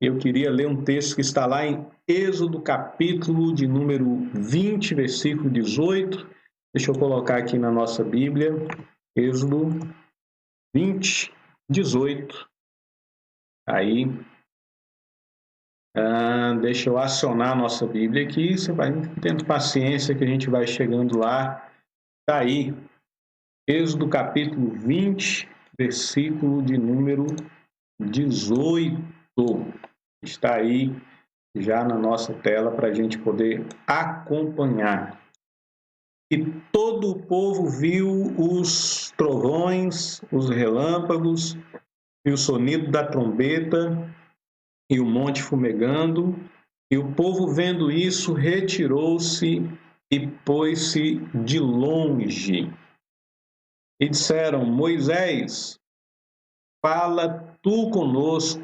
Eu queria ler um texto que está lá em Êxodo, capítulo de número 20, versículo 18. Deixa eu colocar aqui na nossa Bíblia. Êxodo 20, 18. Aí, deixa eu acionar a nossa Bíblia aqui. Você vai tendo paciência que a gente vai chegando lá. Está aí. Êxodo, capítulo 20, versículo de número 18. Está aí já na nossa tela para a gente poder acompanhar. E todo o povo viu os trovões, os relâmpagos e o sonido da trombeta e o monte fumegando. E o povo, vendo isso, retirou-se e pôs-se de longe. E disseram: Moisés, fala tu conosco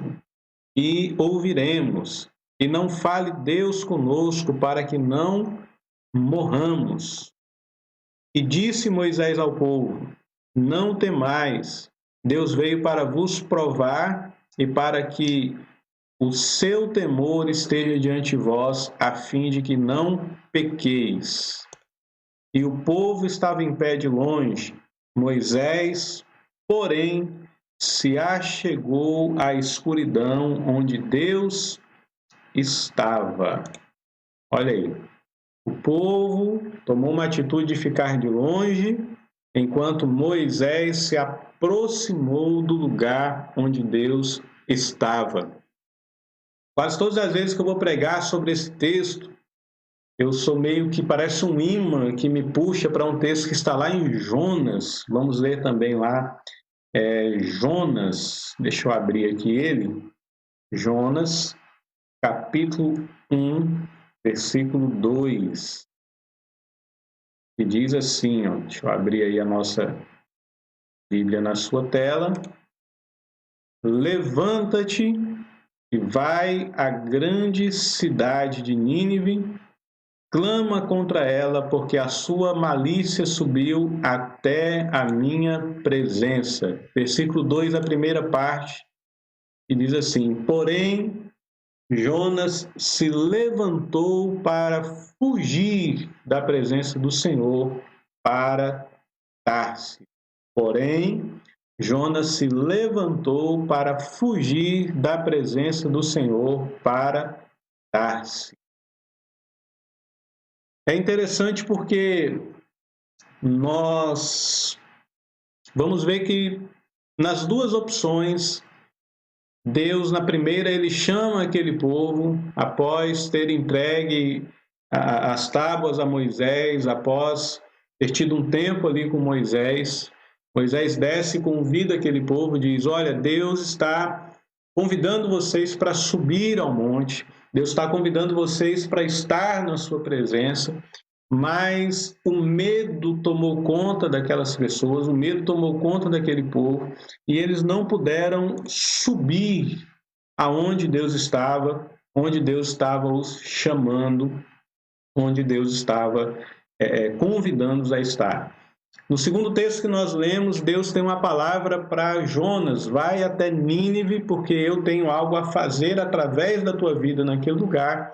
e ouviremos. E não fale Deus conosco para que não morramos. E disse Moisés ao povo: Não temais, Deus veio para vos provar e para que o seu temor esteja diante de vós, a fim de que não pequeis. E o povo estava em pé de longe. Moisés, porém, se achegou à escuridão onde Deus estava. Olha aí. O povo tomou uma atitude de ficar de longe, enquanto Moisés se aproximou do lugar onde Deus estava. Quase todas as vezes que eu vou pregar sobre esse texto, eu sou meio que parece um imã que me puxa para um texto que está lá em Jonas. Vamos ler também lá. Jonas, deixa eu abrir aqui ele. Jonas, capítulo 1, versículo 2. Que diz assim, deixa eu abrir aí a nossa Bíblia na sua tela. Levanta-te e vai à grande cidade de Nínive, clama contra ela, porque a sua malícia subiu até a minha presença. Versículo 2, a primeira parte, que diz assim: Porém, Jonas se levantou para fugir da presença do Senhor para Tarsis. Porém, Jonas se levantou para fugir da presença do Senhor para Tarsis. É interessante porque nós vamos ver que nas duas opções, Deus, na primeira, ele chama aquele povo, após ter entregue as tábuas a Moisés, após ter tido um tempo ali com Moisés. Moisés desce e convida aquele povo, diz: Olha, Deus está convidando vocês para subir ao monte, Deus está convidando vocês para estar na sua presença. Mas o medo tomou conta daquelas pessoas, o medo tomou conta daquele povo, e eles não puderam subir aonde Deus estava, onde Deus estava os chamando, onde Deus estava convidando-os a estar. No segundo texto que nós lemos, Deus tem uma palavra para Jonas: vai até Nínive, porque eu tenho algo a fazer através da tua vida naquele lugar.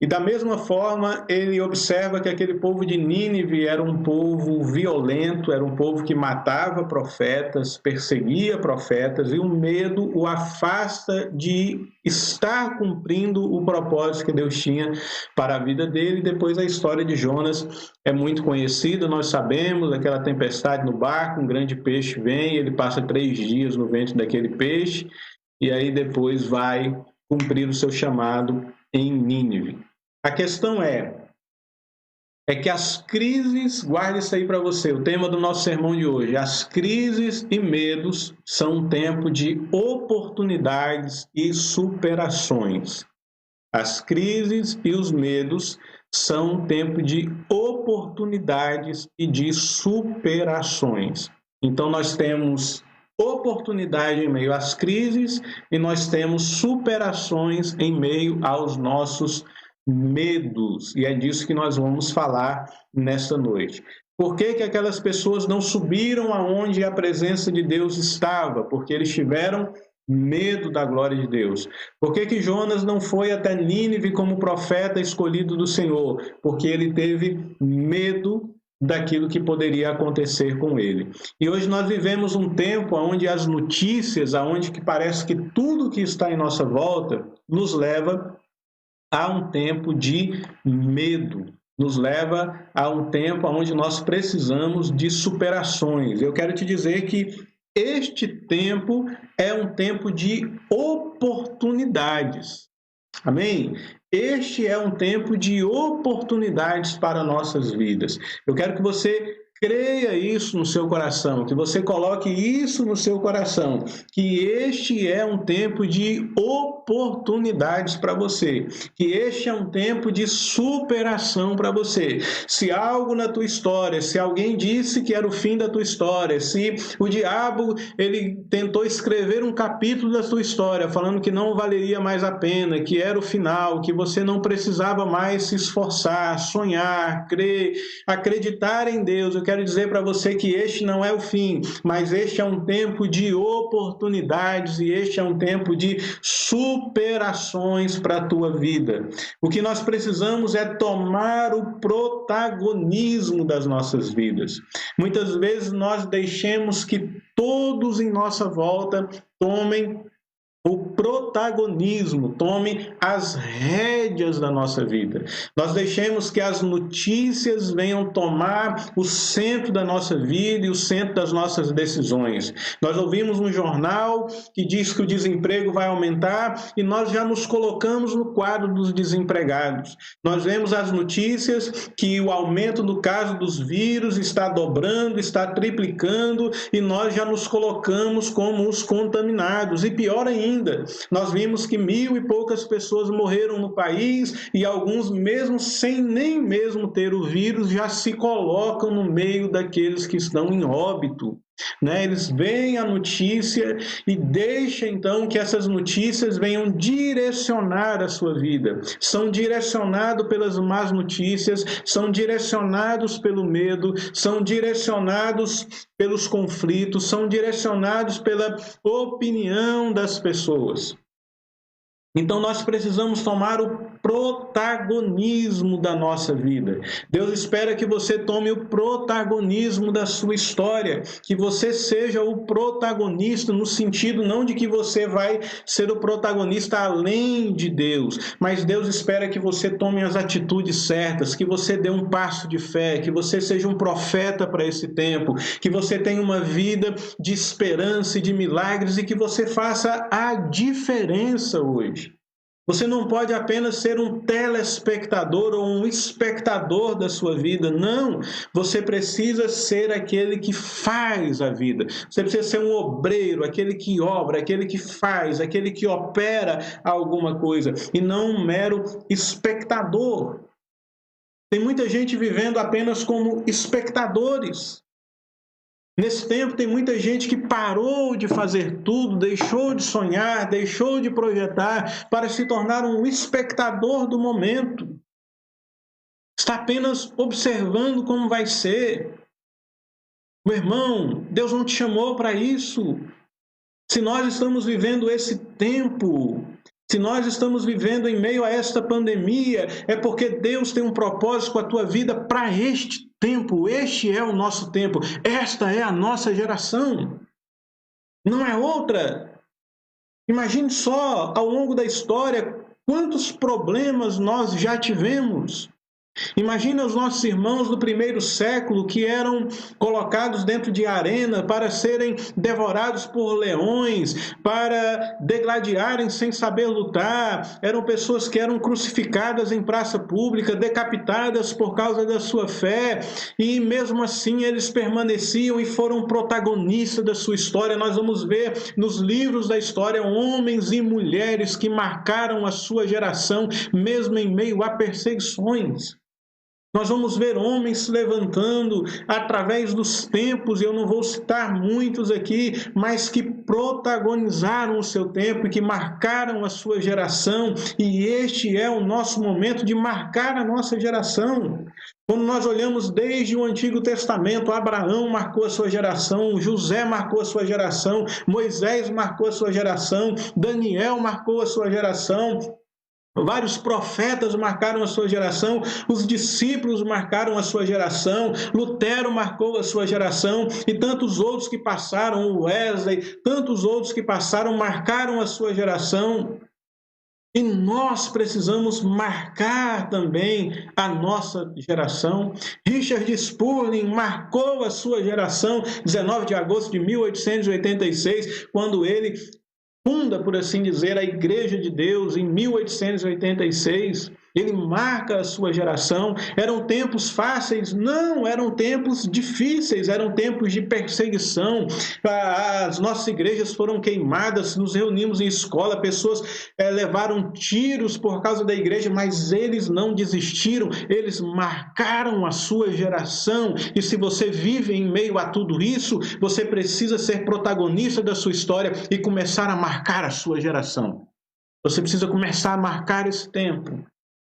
E da mesma forma, ele observa que aquele povo de Nínive era um povo violento, era um povo que matava profetas, perseguia profetas, e o medo o afasta de estar cumprindo o propósito que Deus tinha para a vida dele. Depois a história de Jonas é muito conhecida, nós sabemos, aquela tempestade no barco, um grande peixe vem, ele passa 3 dias no ventre daquele peixe, e aí depois vai cumprir o seu chamado em Nínive. A questão é que as crises, guarde isso aí para você, o tema do nosso sermão de hoje: as crises e medos são um tempo de oportunidades e superações. As crises e os medos são um tempo de oportunidades e de superações. Então nós temos oportunidade em meio às crises e nós temos superações em meio aos nossos medos, e é disso que nós vamos falar nesta noite. Por que aquelas pessoas não subiram aonde a presença de Deus estava? Porque eles tiveram Medo da glória de Deus. Por que que Jonas não foi até Nínive como profeta escolhido do Senhor? Porque ele teve medo daquilo que poderia acontecer com ele. E hoje nós vivemos um tempo onde as notícias, onde que parece que tudo que está em nossa volta nos leva a um tempo de medo, nos leva a um tempo onde nós precisamos de superações. Eu quero te dizer que este tempo é um tempo de oportunidades. Amém? Este é um tempo de oportunidades para nossas vidas. Eu quero que você creia isso no seu coração, que você coloque isso no seu coração, que este é um tempo de oportunidades para você, que este é um tempo de superação para você. Se algo na tua história, se alguém disse que era o fim da tua história, se o diabo ele tentou escrever um capítulo da tua história falando que não valeria mais a pena, que era o final, que você não precisava mais se esforçar, sonhar, crer, acreditar em Deus, eu quero dizer para você que este não é o fim, mas este é um tempo de oportunidades e este é um tempo de superações para a tua vida. O que nós precisamos é tomar o protagonismo das nossas vidas. Muitas vezes nós deixamos que todos em nossa volta tomem o protagonismo, tome as rédeas da nossa vida. Nós deixemos que as notícias venham tomar o centro da nossa vida e o centro das nossas decisões. Nós ouvimos um jornal que diz que o desemprego vai aumentar e nós já nos colocamos no quadro dos desempregados. Nós vemos as notícias que o aumento do caso dos vírus está dobrando, está triplicando e nós já nos colocamos como os contaminados. E pior ainda, nós vimos que 1.000 e poucas pessoas morreram no país e alguns, mesmo sem nem mesmo ter o vírus, já se colocam no meio daqueles que estão em óbito. Eles veem a notícia e deixam então que essas notícias venham direcionar a sua vida. São direcionados pelas más notícias, são direcionados pelo medo, são direcionados pelos conflitos, são direcionados pela opinião das pessoas. Então nós precisamos tomar o protagonismo da nossa vida. Deus espera que você tome o protagonismo da sua história, que você seja o protagonista no sentido não de que você vai ser o protagonista além de Deus, mas Deus espera que você tome as atitudes certas, que você dê um passo de fé, que você seja um profeta para esse tempo, que você tenha uma vida de esperança e de milagres e que você faça a diferença hoje. Você não pode apenas ser um telespectador ou um espectador da sua vida. Não, você precisa ser aquele que faz a vida. Você precisa ser um obreiro, aquele que obra, aquele que faz, aquele que opera alguma coisa, e não um mero espectador. Tem muita gente vivendo apenas como espectadores. Nesse tempo tem muita gente que parou de fazer tudo, deixou de sonhar, deixou de projetar para se tornar um espectador do momento. Está apenas observando como vai ser. Meu irmão, Deus não te chamou para isso. Se nós estamos vivendo esse tempo, se nós estamos vivendo em meio a esta pandemia, é porque Deus tem um propósito com a tua vida para este tempo. Este é o nosso tempo. Esta é a nossa geração. Não é outra. Imagine só, ao longo da história, quantos problemas nós já tivemos. Imagina os nossos irmãos do primeiro século que eram colocados dentro de arena para serem devorados por leões, para degladiarem sem saber lutar. Eram pessoas que eram crucificadas em praça pública, decapitadas por causa da sua fé, e mesmo assim eles permaneciam e foram protagonistas da sua história. Nós vamos ver nos livros da história homens e mulheres que marcaram a sua geração, mesmo em meio a perseguições. Nós vamos ver homens se levantando através dos tempos, e eu não vou citar muitos aqui, mas que protagonizaram o seu tempo e que marcaram a sua geração, e este é o nosso momento de marcar a nossa geração. Quando nós olhamos desde o Antigo Testamento, Abraão marcou a sua geração, José marcou a sua geração, Moisés marcou a sua geração, Daniel marcou a sua geração, vários profetas marcaram a sua geração, os discípulos marcaram a sua geração, Lutero marcou a sua geração, e tantos outros que passaram, Wesley, tantos outros que passaram, marcaram a sua geração. E nós precisamos marcar também a nossa geração. Richard Spurgeon marcou a sua geração, 19 de agosto de 1886, quando ele funda, por assim dizer, a Igreja de Deus em 1886. Ele marca a sua geração. Eram tempos fáceis? Não, eram tempos difíceis, eram tempos de perseguição. As nossas igrejas foram queimadas, nos reunimos em escola, pessoas levaram tiros por causa da igreja, mas eles não desistiram, eles marcaram a sua geração. E se você vive em meio a tudo isso, você precisa ser protagonista da sua história e começar a marcar a sua geração. Você precisa começar a marcar esse tempo.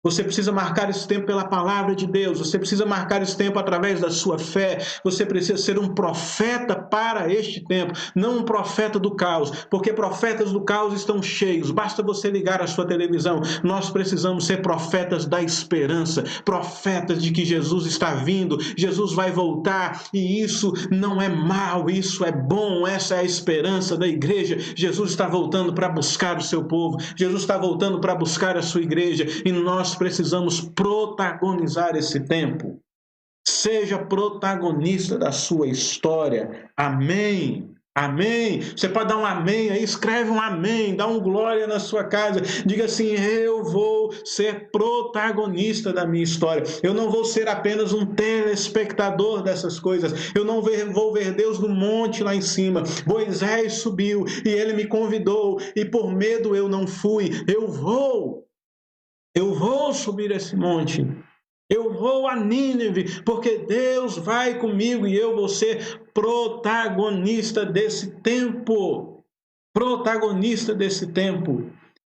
Você precisa marcar esse tempo pela palavra de Deus, você precisa marcar esse tempo através da sua fé, você precisa ser um profeta para este tempo, não um profeta do caos, porque profetas do caos estão cheios, basta você ligar a sua televisão. Nós precisamos ser profetas da esperança, profetas de que Jesus está vindo, Jesus vai voltar, e isso não é mal, isso é bom, essa é a esperança da igreja. Jesus está voltando para buscar o seu povo, Jesus está voltando para buscar a sua igreja, e nós precisamos protagonizar esse tempo. Seja protagonista da sua história. Amém. Amém. Você pode dar um amém aí, escreve um amém, dá um glória na sua casa. Diga assim: eu vou ser protagonista da minha história. Eu não vou ser apenas um telespectador dessas coisas. Eu não vou ver Deus no monte lá em cima. Moisés subiu e ele me convidou e por medo eu não fui. Eu vou subir esse monte, eu vou a Nínive, porque Deus vai comigo e eu vou ser protagonista desse tempo. Protagonista desse tempo.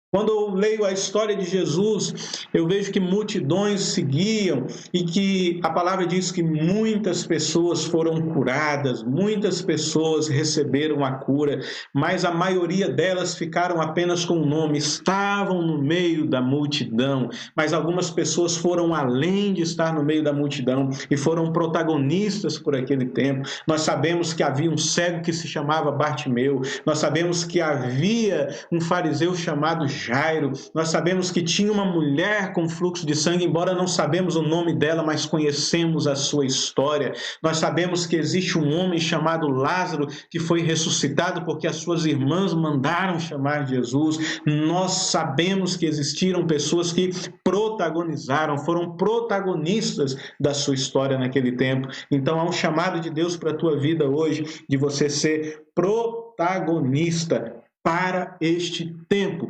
Quando eu leio a história de Jesus, eu vejo que multidões seguiam e que a palavra diz que muitas pessoas foram curadas, muitas pessoas receberam a cura, mas a maioria delas ficaram apenas com o nome, estavam no meio da multidão, mas algumas pessoas foram além de estar no meio da multidão e foram protagonistas por aquele tempo. Nós sabemos que havia um cego que se chamava Bartimeu, nós sabemos que havia um fariseu chamado Jairo, nós sabemos que tinha uma mulher com fluxo de sangue, embora não sabemos o nome dela, mas conhecemos a sua história. Nós sabemos que existe um homem chamado Lázaro que foi ressuscitado porque as suas irmãs mandaram chamar Jesus. Nós sabemos que existiram pessoas que protagonizaram, foram protagonistas da sua história naquele tempo. Então há um chamado de Deus para a tua vida hoje, de você ser protagonista para este tempo.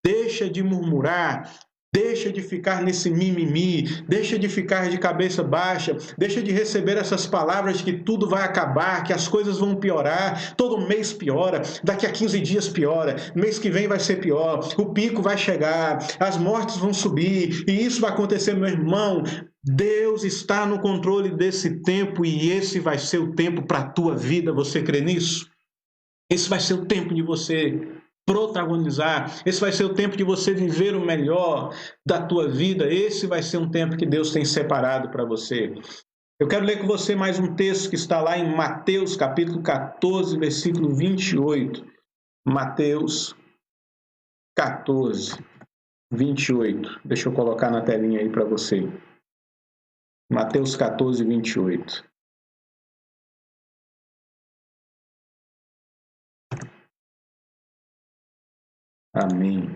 Deixa de murmurar, deixa de ficar nesse mimimi, deixa de ficar de cabeça baixa, deixa de receber essas palavras de que tudo vai acabar, que as coisas vão piorar, todo mês piora, daqui a 15 dias piora, mês que vem vai ser pior, o pico vai chegar, as mortes vão subir, e isso vai acontecer, meu irmão. Deus está no controle desse tempo e esse vai ser o tempo para a tua vida, você crê nisso? Esse vai ser o tempo de você protagonizar, esse vai ser o tempo de você viver o melhor da tua vida, esse vai ser um tempo que Deus tem separado para você. Eu quero ler com você mais um texto que está lá em Mateus capítulo 14, versículo 28. Mateus 14, 28. Deixa eu colocar na telinha aí para você. Mateus 14, 28. Amém.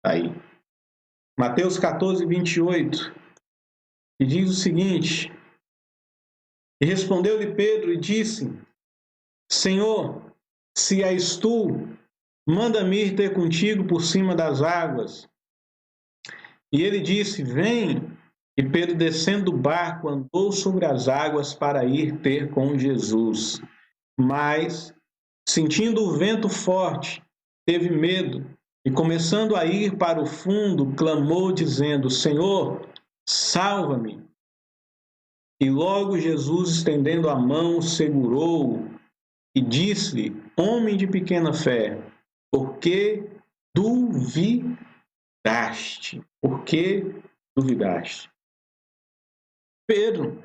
Aí. Mateus 14, 28. E diz o seguinte: e respondeu-lhe Pedro e disse: Senhor, se és tu, manda-me ir ter contigo por cima das águas. E ele disse: Vem. E Pedro, descendo do barco, andou sobre as águas para ir ter com Jesus. Mas, sentindo o vento forte, teve medo e, começando a ir para o fundo, clamou, dizendo: Senhor, salva-me. E logo Jesus, estendendo a mão, segurou-o e disse-lhe: Homem de pequena fé, por que duvidaste? Por que duvidaste? Pedro,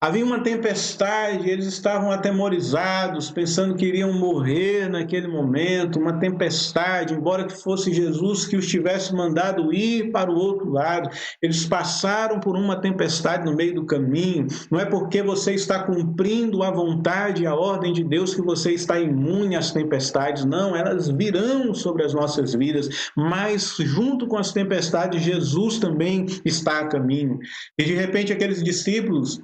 havia uma tempestade, eles estavam atemorizados, pensando que iriam morrer naquele momento, uma tempestade, embora que fosse Jesus que os tivesse mandado ir para o outro lado. Eles passaram por uma tempestade no meio do caminho. Não é porque você está cumprindo a vontade e a ordem de Deus que você está imune às tempestades. Não, elas virão sobre as nossas vidas, mas junto com as tempestades, Jesus também está a caminho. E de repente aqueles discípulos,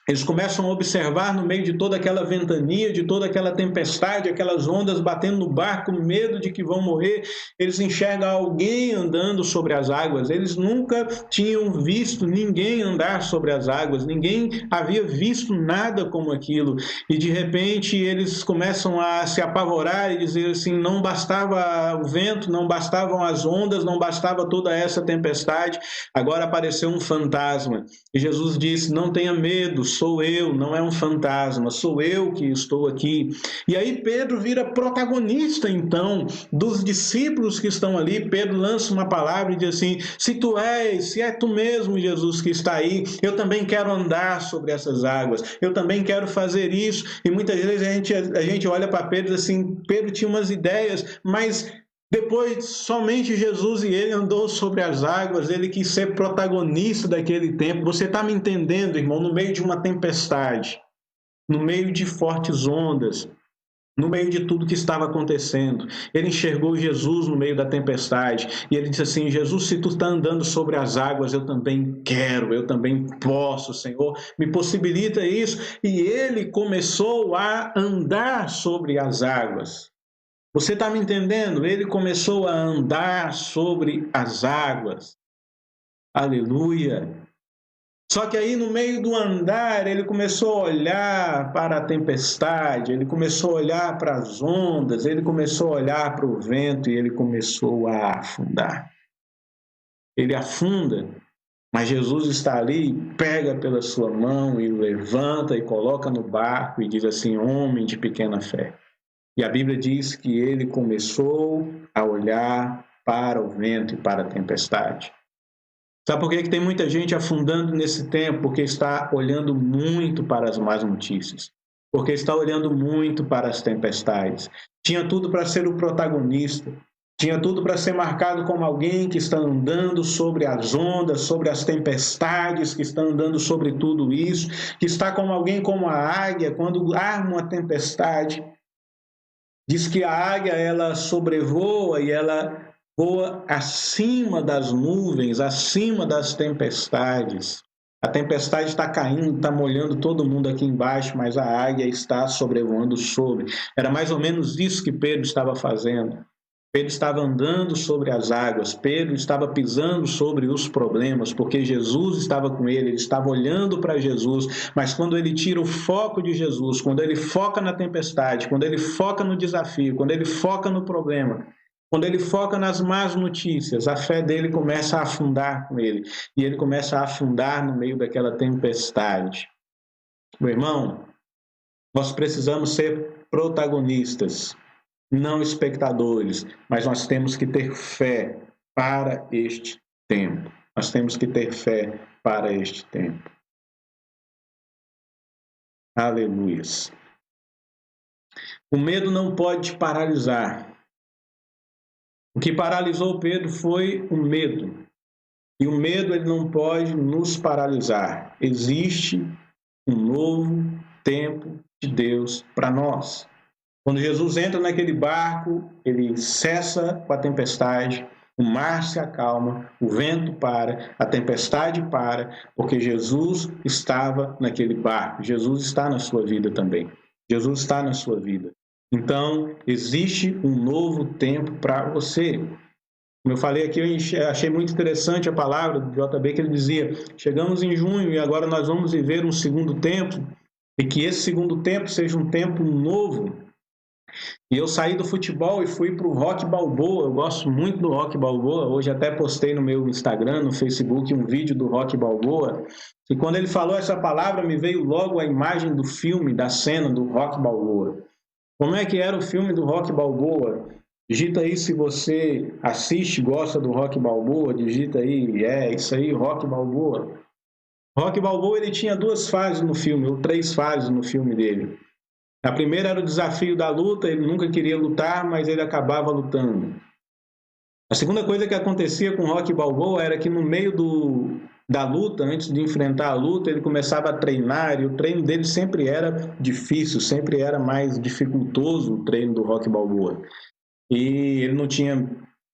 eles começam a observar no meio de toda aquela ventania, de toda aquela tempestade, aquelas ondas batendo no barco, com medo de que vão morrer. Eles enxergam alguém andando sobre as águas. Eles nunca tinham visto ninguém andar sobre as águas. Ninguém havia visto nada como aquilo. E de repente eles começam a se apavorar e dizer assim: não bastava o vento, não bastavam as ondas, não bastava toda essa tempestade. Agora apareceu um fantasma. E Jesus disse: não tenha medo, sou eu, não é um fantasma, sou eu que estou aqui. E aí Pedro vira protagonista, então, dos discípulos que estão ali. Pedro lança uma palavra e diz assim: se é tu mesmo, Jesus, que está aí, eu também quero andar sobre essas águas, eu também quero fazer isso. E muitas vezes a gente olha para Pedro e diz assim: Pedro tinha umas ideias, mas depois, somente Jesus e ele andou sobre as águas, ele quis ser protagonista daquele tempo. Você está me entendendo, irmão? No meio de uma tempestade, no meio de fortes ondas, no meio de tudo que estava acontecendo, ele enxergou Jesus no meio da tempestade e ele disse assim: Jesus, se tu está andando sobre as águas, eu também quero, eu também posso, Senhor, me possibilita isso. E ele começou a andar sobre as águas. Você está me entendendo? Ele começou a andar sobre as águas. Aleluia! Só que aí, no meio do andar, ele começou a olhar para a tempestade, ele começou a olhar para as ondas, ele começou a olhar para o vento e ele começou a afundar. Ele afunda, mas Jesus está ali, pega pela sua mão e o levanta e coloca no barco e diz assim: homem de pequena fé. E a Bíblia diz que ele começou a olhar para o vento e para a tempestade. Sabe por que tem muita gente afundando nesse tempo? Porque está olhando muito para as más notícias. Porque está olhando muito para as tempestades. Tinha tudo para ser o protagonista. Tinha tudo para ser marcado como alguém que está andando sobre as ondas, sobre as tempestades, que está andando sobre tudo isso, que está como alguém como a águia, quando arma uma tempestade. Diz que a águia, ela sobrevoa e ela voa acima das nuvens, acima das tempestades. A tempestade está caindo, está molhando todo mundo aqui embaixo, mas a águia está sobrevoando sobre. Era mais ou menos isso que Pedro estava fazendo. Pedro estava andando sobre as águas, Pedro estava pisando sobre os problemas, porque Jesus estava com ele estava olhando para Jesus, mas quando ele tira o foco de Jesus, quando ele foca na tempestade, quando ele foca no desafio, quando ele foca no problema, quando ele foca nas más notícias, a fé dele começa a afundar com ele, e ele começa a afundar no meio daquela tempestade. Meu irmão, nós precisamos ser protagonistas, não espectadores, mas nós temos que ter fé para este tempo. Nós temos que ter fé para este tempo. Aleluia. O medo não pode te paralisar. O que paralisou Pedro foi o medo. E o medo ele não pode nos paralisar. Existe um novo tempo de Deus para nós. Quando Jesus entra naquele barco, ele cessa com a tempestade, o mar se acalma, o vento para, a tempestade para, porque Jesus estava naquele barco. Jesus está na sua vida também. Jesus está na sua vida. Então, existe um novo tempo para você. Como eu falei aqui, eu achei muito interessante a palavra do JB, que ele dizia: chegamos em junho e agora nós vamos viver um segundo tempo, e que esse segundo tempo seja um tempo novo. E eu saí do futebol e fui para o Rock Balboa. Eu gosto muito do Rock Balboa. Hoje até postei no meu Instagram, no Facebook, um vídeo do Rock Balboa. E quando ele falou essa palavra, me veio logo a imagem do filme, da cena do Rock Balboa. Como é que era o filme do Rock Balboa? Digita aí se você assiste, gosta do Rock Balboa, digita aí, isso aí, Rock Balboa. Rock Balboa, ele tinha 2 fases no filme, ou 3 fases no filme dele. A primeira era o desafio da luta, ele nunca queria lutar, mas ele acabava lutando. A segunda coisa que acontecia com o Rock Balboa era que no meio da luta, antes de enfrentar a luta, ele começava a treinar, e o treino dele sempre era difícil, sempre era mais dificultoso o treino do Rock Balboa. E ele não tinha,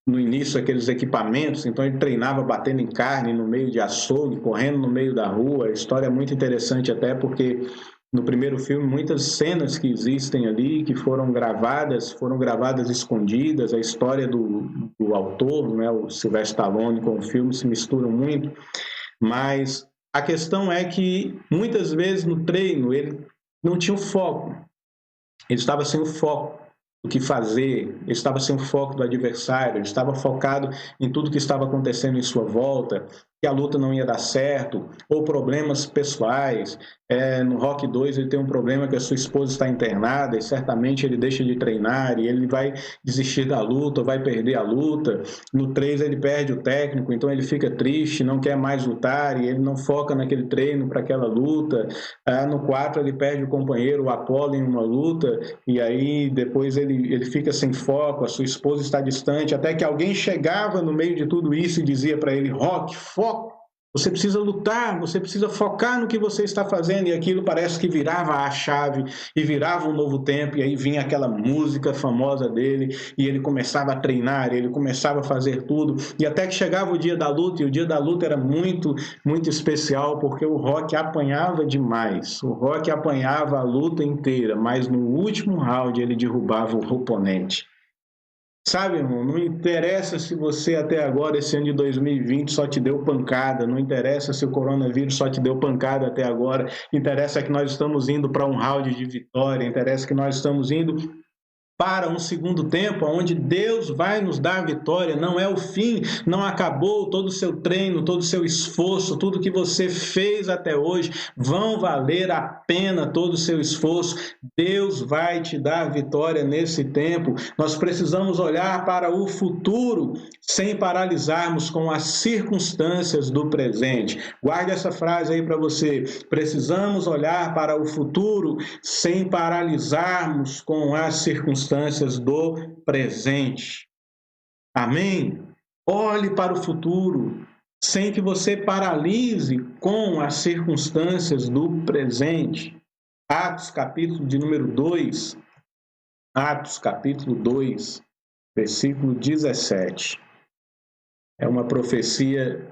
no início, aqueles equipamentos, então ele treinava batendo em carne no meio de açougue, correndo no meio da rua. A história é muito interessante até porque no primeiro filme muitas cenas que existem ali, que foram gravadas escondidas. A história do autor, né, o Sylvester Stallone, com o filme se misturam muito, mas a questão é que muitas vezes no treino ele não tinha o foco, ele estava sem o foco do que fazer, ele estava sem o foco do adversário, ele estava focado em tudo que estava acontecendo em sua volta, que a luta não ia dar certo, ou problemas pessoais. No Rock 2 ele tem um problema que a sua esposa está internada e certamente ele deixa de treinar e ele vai desistir da luta, vai perder a luta. No 3 ele perde o técnico, então ele fica triste, não quer mais lutar e ele não foca naquele treino para aquela luta. No 4 ele perde o companheiro, o Apollo, em uma luta, e aí depois ele fica sem foco, a sua esposa está distante, até que alguém chegava no meio de tudo isso e dizia para ele: Rock, foco! Você precisa lutar, você precisa focar no que você está fazendo, e aquilo parece que virava a chave e virava um novo tempo, e aí vinha aquela música famosa dele, e ele começava a treinar, ele começava a fazer tudo, e até que chegava o dia da luta, e o dia da luta era muito, muito especial, porque o Rock apanhava demais, o Rock apanhava a luta inteira, mas no último round ele derrubava o oponente. Sabe, irmão, não interessa se você até agora, esse ano de 2020, só te deu pancada, não interessa se o coronavírus só te deu pancada até agora, interessa que nós estamos indo para um round de vitória, interessa que nós estamos indo para um segundo tempo, onde Deus vai nos dar a vitória. Não é o fim, não acabou todo o seu treino, todo o seu esforço, tudo que você fez até hoje, vão valer a pena todo o seu esforço. Deus vai te dar a vitória nesse tempo. Nós precisamos olhar para o futuro sem paralisarmos com as circunstâncias do presente. Guarde essa frase aí para você. Precisamos olhar para o futuro sem paralisarmos com as circunstâncias do presente. Amém? Olhe para o futuro, sem que você paralise com as circunstâncias do presente. Atos, capítulo de número 2. Atos, capítulo 2, versículo 17. É uma profecia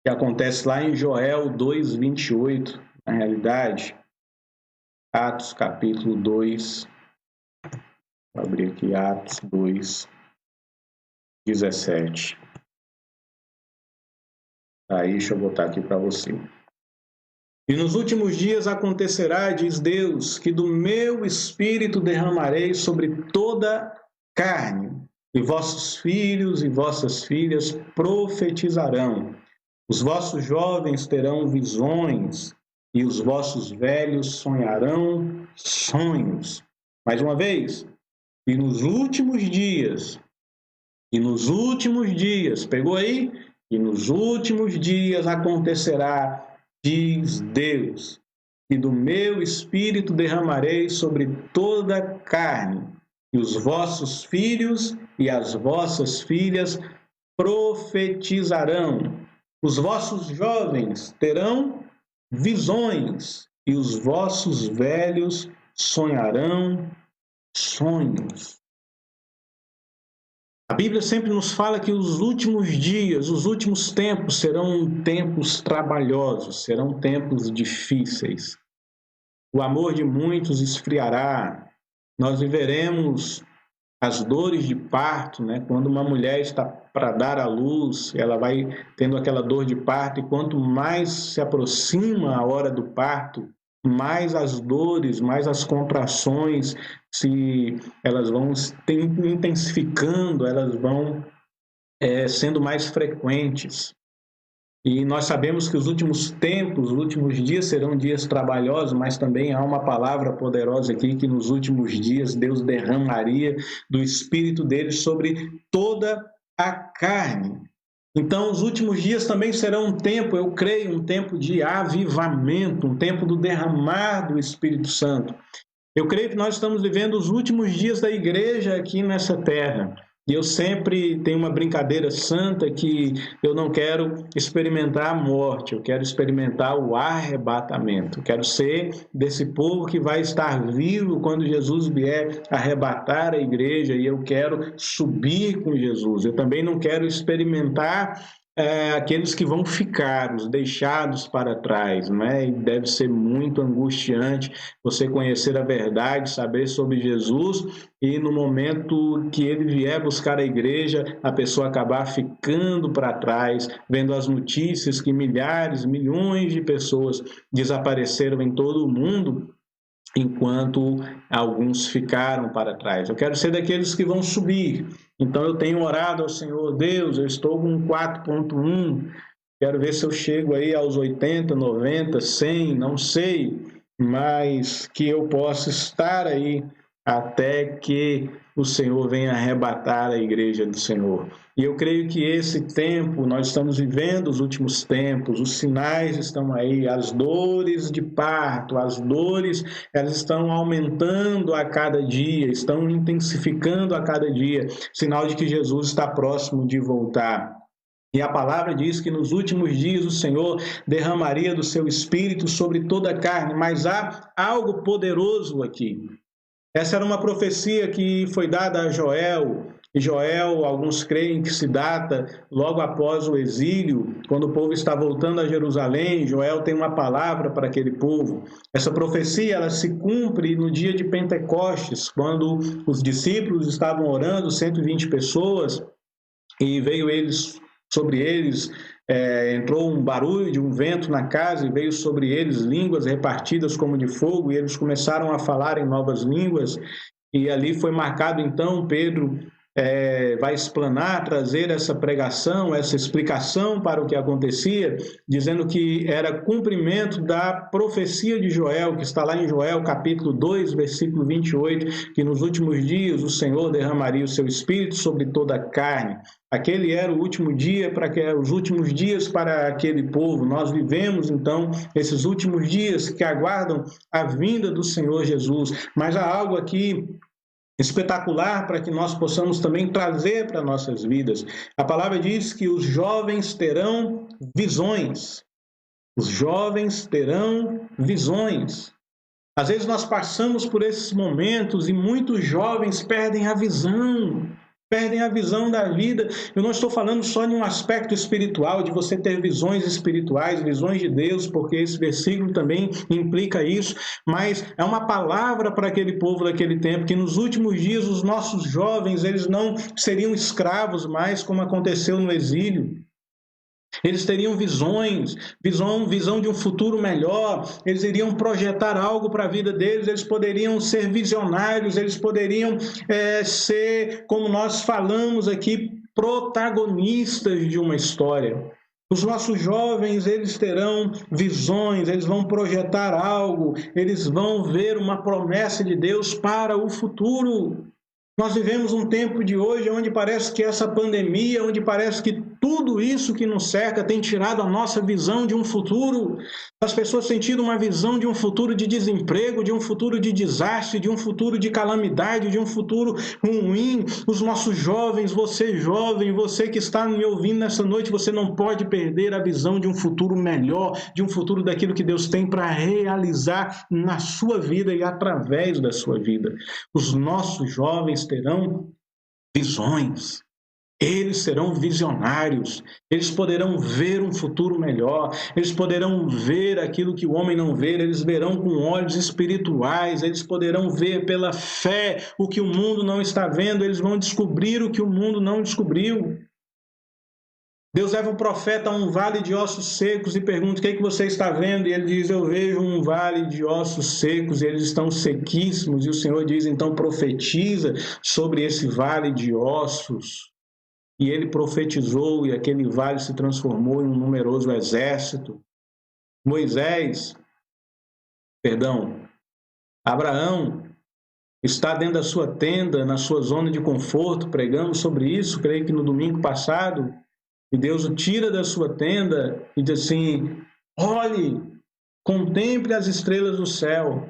que acontece lá em Joel 2, 28, na realidade. Atos, capítulo 2. Vou abrir aqui Atos 2, 17. Aí, deixa eu botar aqui para você. E nos últimos dias acontecerá, diz Deus, que do meu espírito derramarei sobre toda carne, e vossos filhos e vossas filhas profetizarão. Os vossos jovens terão visões, e os vossos velhos sonharão sonhos. Mais uma vez. E nos últimos dias, pegou aí? E nos últimos dias acontecerá, diz Deus, que do meu espírito derramarei sobre toda a carne, e os vossos filhos e as vossas filhas profetizarão. Os vossos jovens terão visões, e os vossos velhos sonharão sonhos. A Bíblia sempre nos fala que os últimos dias, os últimos tempos serão tempos trabalhosos, serão tempos difíceis. O amor de muitos esfriará. Nós viveremos as dores de parto, né? Quando uma mulher está para dar à luz, ela vai tendo aquela dor de parto, e quanto mais se aproxima a hora do parto, mais as dores, mais as contrações, elas vão intensificando, elas vão sendo mais frequentes. E nós sabemos que os últimos tempos, os últimos dias serão dias trabalhosos, mas também há uma palavra poderosa aqui que nos últimos dias Deus derramaria do Espírito dele sobre toda a carne. Então, os últimos dias também serão um tempo, eu creio, um tempo de avivamento, um tempo do derramar do Espírito Santo. Eu creio que nós estamos vivendo os últimos dias da igreja aqui nessa terra. E eu sempre tenho uma brincadeira santa que eu não quero experimentar a morte, eu quero experimentar o arrebatamento. Eu quero ser desse povo que vai estar vivo quando Jesus vier arrebatar a igreja, e eu quero subir com Jesus. Eu também não quero experimentar aqueles que vão ficar, os deixados para trás, né? E deve ser muito angustiante você conhecer a verdade, saber sobre Jesus, e no momento que ele vier buscar a igreja, a pessoa acabar ficando para trás, vendo as notícias que milhares, milhões de pessoas desapareceram em todo o mundo, enquanto alguns ficaram para trás. Eu quero ser daqueles que vão subir. Então eu tenho orado ao Senhor, Deus, eu estou com 4.1, quero ver se eu chego aí aos 80, 90, 100, não sei, mas que eu possa estar aí até que o Senhor venha arrebatar a igreja do Senhor. E eu creio que esse tempo, nós estamos vivendo os últimos tempos, os sinais estão aí, as dores de parto, as dores, elas estão aumentando a cada dia, estão intensificando a cada dia, sinal de que Jesus está próximo de voltar. E a palavra diz que nos últimos dias o Senhor derramaria do seu Espírito sobre toda a carne, mas há algo poderoso aqui. Essa era uma profecia que foi dada a Joel, e Joel, alguns creem que se data logo após o exílio, quando o povo está voltando a Jerusalém. Joel tem uma palavra para aquele povo. Essa profecia ela se cumpre no dia de Pentecostes, quando os discípulos estavam orando, 120 pessoas, e veio sobre eles, entrou um barulho de um vento na casa e veio sobre eles línguas repartidas como de fogo, e eles começaram a falar em novas línguas, e ali foi marcado então, Pedro vai explanar, trazer essa pregação, essa explicação para o que acontecia, dizendo que era cumprimento da profecia de Joel, que está lá em Joel capítulo 2, versículo 28, que nos últimos dias o Senhor derramaria o seu Espírito sobre toda a carne. Aquele era o último dia, os últimos dias para aquele povo. Nós vivemos, então, esses últimos dias que aguardam a vinda do Senhor Jesus. Mas há algo aqui espetacular para que nós possamos também trazer para nossas vidas. A palavra diz que os jovens terão visões. Os jovens terão visões. Às vezes nós passamos por esses momentos e muitos jovens perdem a visão da vida. Eu não estou falando só de um aspecto espiritual, de você ter visões espirituais, visões de Deus, porque esse versículo também implica isso, mas é uma palavra para aquele povo daquele tempo, que nos últimos dias os nossos jovens, eles não seriam escravos mais, como aconteceu no exílio. Eles teriam visão de um futuro melhor, eles iriam projetar algo para a vida deles, eles poderiam ser visionários, eles poderiam ser, como nós falamos aqui, protagonistas de uma história. Os nossos jovens, eles terão visões, eles vão projetar algo, eles vão ver uma promessa de Deus para o futuro. Nós vivemos um tempo de hoje onde parece que essa pandemia, onde parece que tudo isso que nos cerca tem tirado a nossa visão de um futuro. As pessoas têm tido uma visão de um futuro de desemprego, de um futuro de desastre, de um futuro de calamidade, de um futuro ruim. Os nossos jovens, você jovem, você que está me ouvindo nessa noite, você não pode perder a visão de um futuro melhor, de um futuro daquilo que Deus tem para realizar na sua vida e através da sua vida. Os nossos jovens terão visões. Eles serão visionários, eles poderão ver um futuro melhor, eles poderão ver aquilo que o homem não vê, eles verão com olhos espirituais, eles poderão ver pela fé o que o mundo não está vendo, eles vão descobrir o que o mundo não descobriu. Deus leva o profeta a um vale de ossos secos e pergunta: o que é que você está vendo? E ele diz: eu vejo um vale de ossos secos, e eles estão sequíssimos. E o Senhor diz: então profetiza sobre esse vale de ossos. E ele profetizou, e aquele vale se transformou em um numeroso exército. Abraão está dentro da sua tenda, na sua zona de conforto. Pregamos sobre isso, creio que no domingo passado. E Deus o tira da sua tenda e diz assim: olhe, contemple as estrelas do céu,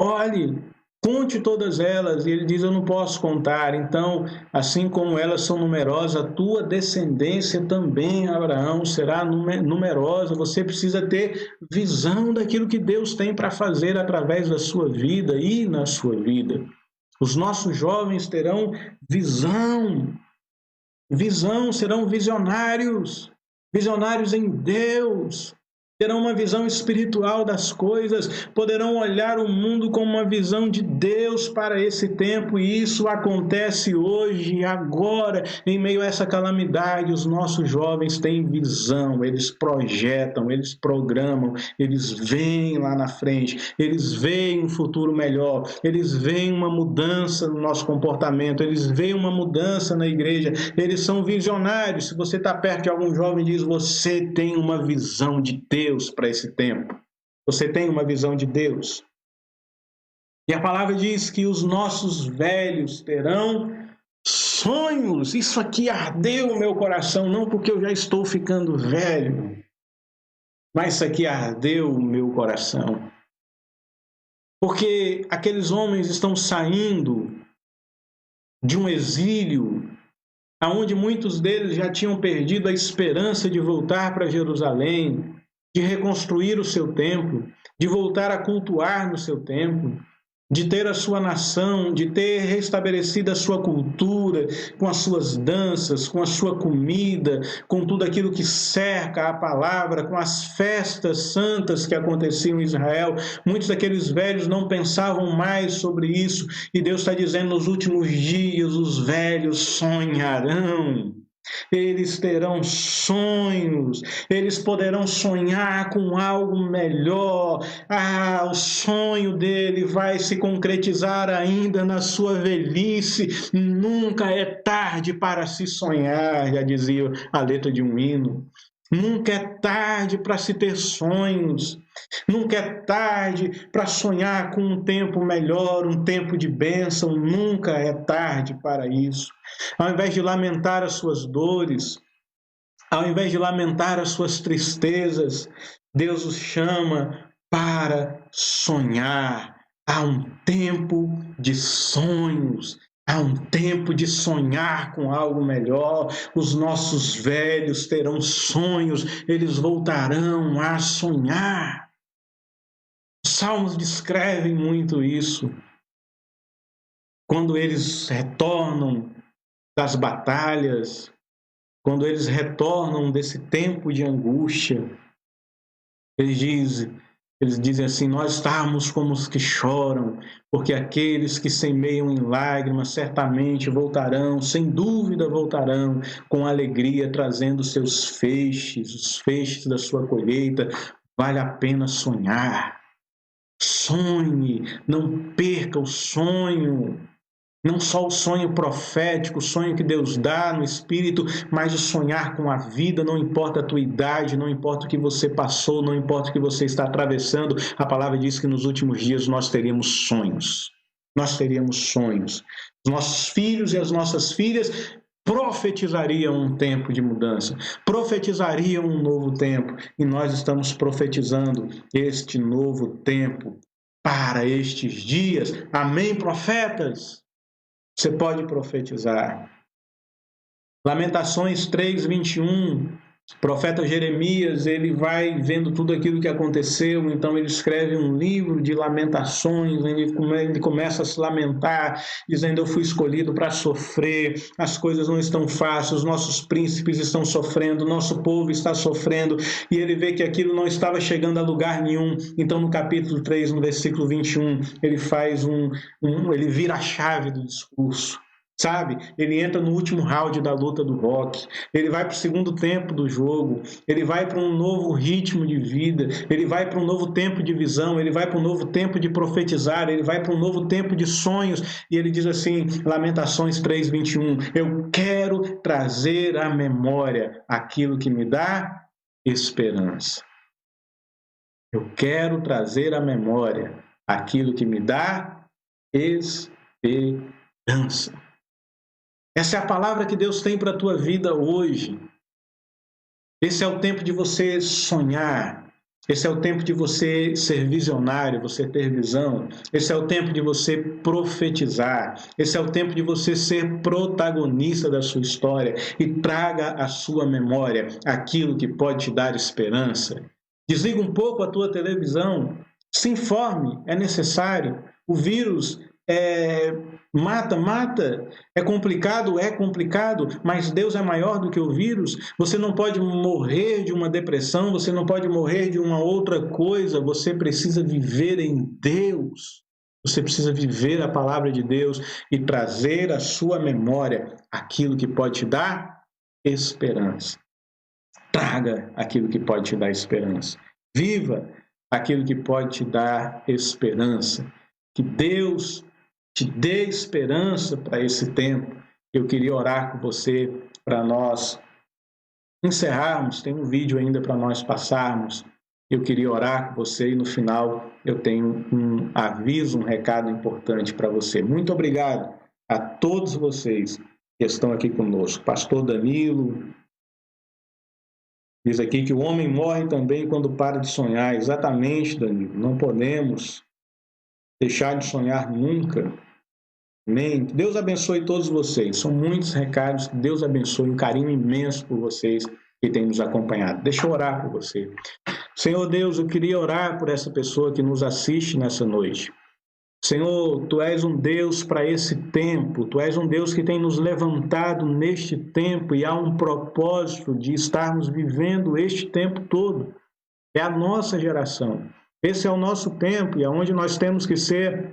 olhe, conte todas elas. E ele diz: eu não posso contar. Então, assim como elas são numerosas, a tua descendência também, Abraão, será numerosa. Você precisa ter visão daquilo que Deus tem para fazer através da sua vida e na sua vida. Os nossos jovens terão visão, serão visionários em Deus. Terão uma visão espiritual das coisas, poderão olhar o mundo com uma visão de Deus para esse tempo, e isso acontece hoje, agora, em meio a essa calamidade. Os nossos jovens têm visão, eles projetam, eles programam, eles veem lá na frente, eles veem um futuro melhor, eles veem uma mudança no nosso comportamento, eles veem uma mudança na igreja, eles são visionários. Se você está perto de algum jovem, diz: você tem uma visão de Deus para esse tempo. Você tem uma visão de Deus. E a palavra diz que os nossos velhos terão sonhos. Isso aqui ardeu o meu coração, não porque eu já estou ficando velho, mas isso aqui ardeu o meu coração. Porque aqueles homens estão saindo de um exílio, onde muitos deles já tinham perdido a esperança de voltar para Jerusalém, de reconstruir o seu templo, de voltar a cultuar no seu templo, de ter a sua nação, de ter restabelecido a sua cultura, com as suas danças, com a sua comida, com tudo aquilo que cerca a palavra, com as festas santas que aconteciam em Israel. Muitos daqueles velhos não pensavam mais sobre isso, e Deus está dizendo: nos últimos dias os velhos sonharão. Eles terão sonhos, eles poderão sonhar com algo melhor. O sonho dele vai se concretizar ainda na sua velhice. Nunca é tarde para se sonhar, já dizia a letra de um hino. Nunca é tarde para se ter sonhos. Nunca é tarde para sonhar com um tempo melhor, um tempo de bênção. Nunca é tarde para isso. Ao invés de lamentar as suas dores, ao invés de lamentar as suas tristezas, Deus os chama para sonhar. Há um tempo de sonhos. Há um tempo de sonhar com algo melhor. Os nossos velhos terão sonhos, eles voltarão a sonhar. Os salmos descrevem muito isso. Quando eles retornam das batalhas, quando eles retornam desse tempo de angústia, eles dizem assim: nós estamos como os que choram, porque aqueles que semeiam em lágrimas certamente voltarão, sem dúvida voltarão, com alegria, trazendo seus feixes, os feixes da sua colheita. Vale a pena sonhar. Sonhe, não perca o sonho. Não só o sonho profético, o sonho que Deus dá no Espírito, mas o sonhar com a vida. Não importa a tua idade, não importa o que você passou, não importa o que você está atravessando. A palavra diz que nos últimos dias nós teríamos sonhos. Nós teríamos sonhos. Os nossos filhos e as nossas filhas profetizariam um tempo de mudança, profetizariam um novo tempo. E nós estamos profetizando este novo tempo para estes dias. Amém, profetas? Você pode profetizar. Lamentações 3:21 O profeta Jeremias, ele vai vendo tudo aquilo que aconteceu, então ele escreve um livro de lamentações, ele começa a se lamentar, dizendo: eu fui escolhido para sofrer, as coisas não estão fáceis, os nossos príncipes estão sofrendo, o nosso povo está sofrendo, e ele vê que aquilo não estava chegando a lugar nenhum. Então no capítulo 3, no versículo 21, ele faz ele vira a chave do discurso. Sabe? Ele entra no último round da luta do rock, ele vai para o segundo tempo do jogo, ele vai para um novo ritmo de vida, ele vai para um novo tempo de visão, ele vai para um novo tempo de profetizar, ele vai para um novo tempo de sonhos, e ele diz assim, Lamentações 3:21, eu quero trazer à memória aquilo que me dá esperança. Eu quero trazer à memória aquilo que me dá esperança. Essa é a palavra que Deus tem para a tua vida hoje. Esse é o tempo de você sonhar. Esse é o tempo de você ser visionário, você ter visão. Esse é o tempo de você profetizar. Esse é o tempo de você ser protagonista da sua história e traga à sua memória aquilo que pode te dar esperança. Desliga um pouco a tua televisão. Se informe, é necessário. O vírus mata, é complicado, mas Deus é maior do que o vírus. Você não pode morrer de uma depressão, você não pode morrer de uma outra coisa, você precisa viver em Deus. Você precisa viver a palavra de Deus e trazer à sua memória aquilo que pode te dar esperança. Traga aquilo que pode te dar esperança. Viva aquilo que pode te dar esperança. Que Deus te dê esperança para esse tempo. Eu queria orar com você para nós encerrarmos. Tem um vídeo ainda para nós passarmos. Eu queria orar com você e no final eu tenho um aviso, um recado importante para você. Muito obrigado a todos vocês que estão aqui conosco. Pastor Danilo diz aqui que o homem morre também quando para de sonhar. Exatamente, Danilo. Não podemos deixar de sonhar nunca. Amém. Deus abençoe todos vocês. São muitos recados. Deus abençoe. Um carinho imenso por vocês que têm nos acompanhado. Deixa eu orar por você. Senhor Deus, eu queria orar por essa pessoa que nos assiste nessa noite. Senhor, Tu és um Deus para esse tempo. Tu és um Deus que tem nos levantado neste tempo e há um propósito de estarmos vivendo este tempo todo. É a nossa geração. Esse é o nosso tempo e é onde nós temos que ser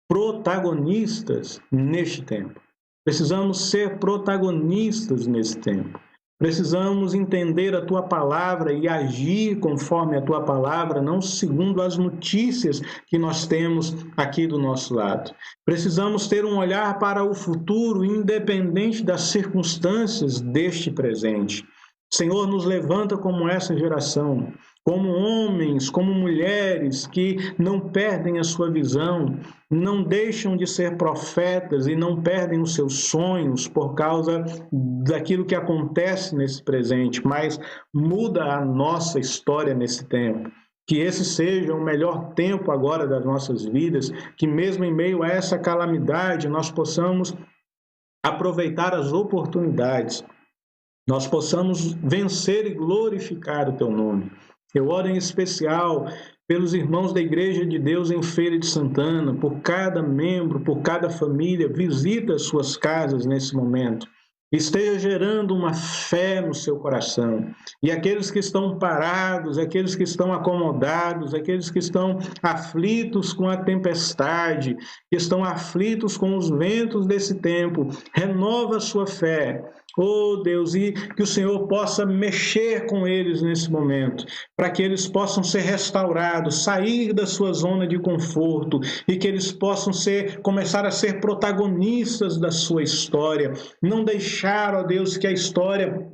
protagonistas neste tempo. Precisamos ser protagonistas nesse tempo. Precisamos entender a Tua palavra e agir conforme a Tua palavra, não segundo as notícias que nós temos aqui do nosso lado. Precisamos ter um olhar para o futuro, independente das circunstâncias deste presente. Senhor, nos levanta como essa geração, como homens, como mulheres que não perdem a sua visão, não deixam de ser profetas e não perdem os seus sonhos por causa daquilo que acontece nesse presente, mas muda a nossa história nesse tempo. Que esse seja o melhor tempo agora das nossas vidas, que mesmo em meio a essa calamidade nós possamos aproveitar as oportunidades, nós possamos vencer e glorificar o Teu nome. Eu oro em especial pelos irmãos da Igreja de Deus em Feira de Santana, por cada membro, por cada família, visita as suas casas nesse momento. Esteja gerando uma fé no seu coração. E aqueles que estão parados, aqueles que estão acomodados, aqueles que estão aflitos com a tempestade, que estão aflitos com os ventos desse tempo, renova a sua fé. Oh Deus, e que o Senhor possa mexer com eles nesse momento, para que eles possam ser restaurados, sair da sua zona de conforto e que eles possam começar a ser protagonistas da sua história. Não deixar, ó Deus, que a história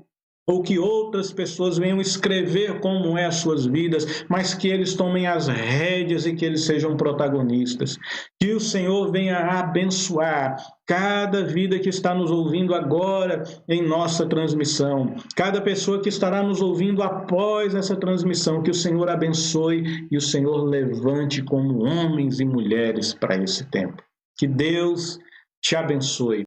ou que outras pessoas venham escrever como é as suas vidas, mas que eles tomem as rédeas e que eles sejam protagonistas. Que o Senhor venha abençoar cada vida que está nos ouvindo agora em nossa transmissão, cada pessoa que estará nos ouvindo após essa transmissão, que o Senhor abençoe e o Senhor levante como homens e mulheres para esse tempo. Que Deus te abençoe.